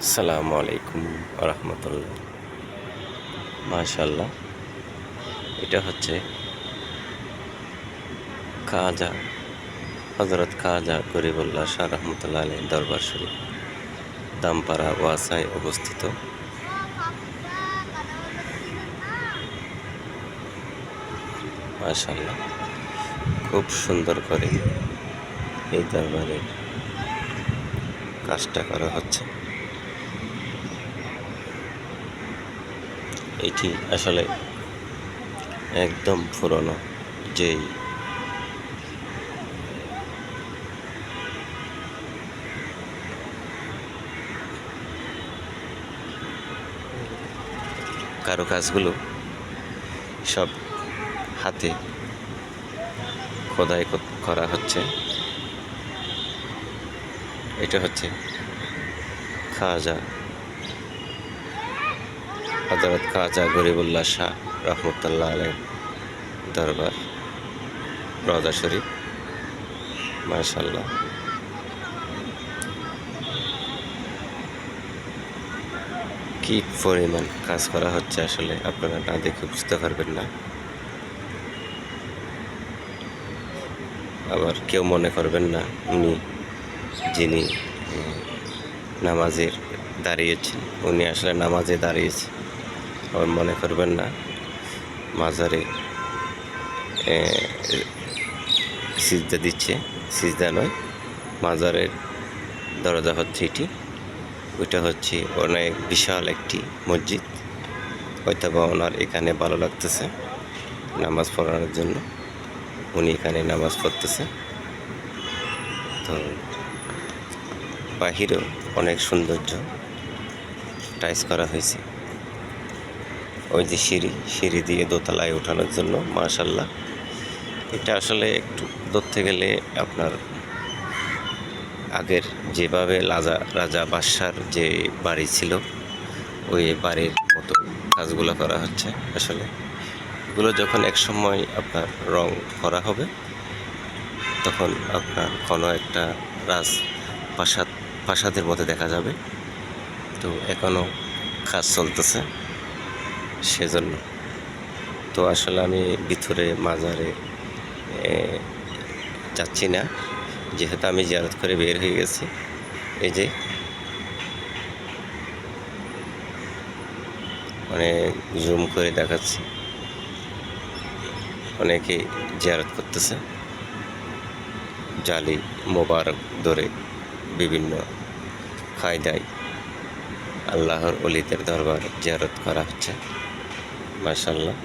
আসসালামু আলাইকুম রহমতুল্লাহ। মাশাল্লাহ, এটা হচ্ছে খাজা হজরত খাজা গরিবুল্লাহ শাহ রহমতুল্লাহ আলী দরবার শরীফ, দামপাড়া ওয়াসায় অবস্থিত। মাশাল্লাহ, খুব সুন্দর করে এই দরবারের কাজটা করা হচ্ছে। এটি আসলে একদম পুরনো, যেই কারুকাজগুলো সব হাতে খোদাই করা হচ্ছে। এটা হচ্ছে খাজা হযরত খাজা গরিবুল্লাহ শাহ রহমতুল্লাহ আলাইহির দরবার রওজা শরীফ। মাশাআল্লাহ, কি পরিমাণ কাজ করা হচ্ছে আসলে আপনারা না দেখে বুঝতে পারবেন না। আবার কেউ মনে করবেন না উনি যিনি নামাজের দাঁড়িয়েছেন উনি আসলে নামাজে দাঁড়িয়েছে। আবার মনে করবেন না মাজারে সিজদা দিচ্ছে, সিজদা নয়, মাজারের দরজা হচ্ছে এটি। ওইটা হচ্ছে অনেক বিশাল একটি মসজিদ। হয়তো বা ওনার এখানে ভালো লাগতেছে নামাজ পড়ানোর জন্য, উনি এখানে নামাজ পড়তেছে। তো বাহিরেও অনেক সৌন্দর্য টাইস করা হয়েছে। ওই যে সিঁড়ি দিয়ে দোতলায় ওঠানোর জন্য। মাশাআল্লাহ, এটা আসলে একটু ধরতে গেলে আপনার আগের যেভাবে রাজা বাদশার যে বাড়ি ছিল ওই বাড়ির মতো কাজগুলো করা হচ্ছে। আসলে এগুলো যখন এক সময় আপনার রং করা হবে তখন আপনার কোনো একটা প্রাসাদের মধ্যে দেখা যাবে। তো এখনও কাজ চলতেছে সেজন্য। তো আসলে আমি ভিতরে মাজারে যাচ্ছি না, যেহেতু আমি জিয়ারত করে বের হয়ে গেছি। এই যে অনেক জুম করে দেখাচ্ছি, অনেকে জিয়ারত করতেছে জালি মোবারক ধরে বিভিন্ন কায়দায় আল্লাহর ওলিদের দরবার জিয়ারত করা হচ্ছে। মাশাআল্লাহ।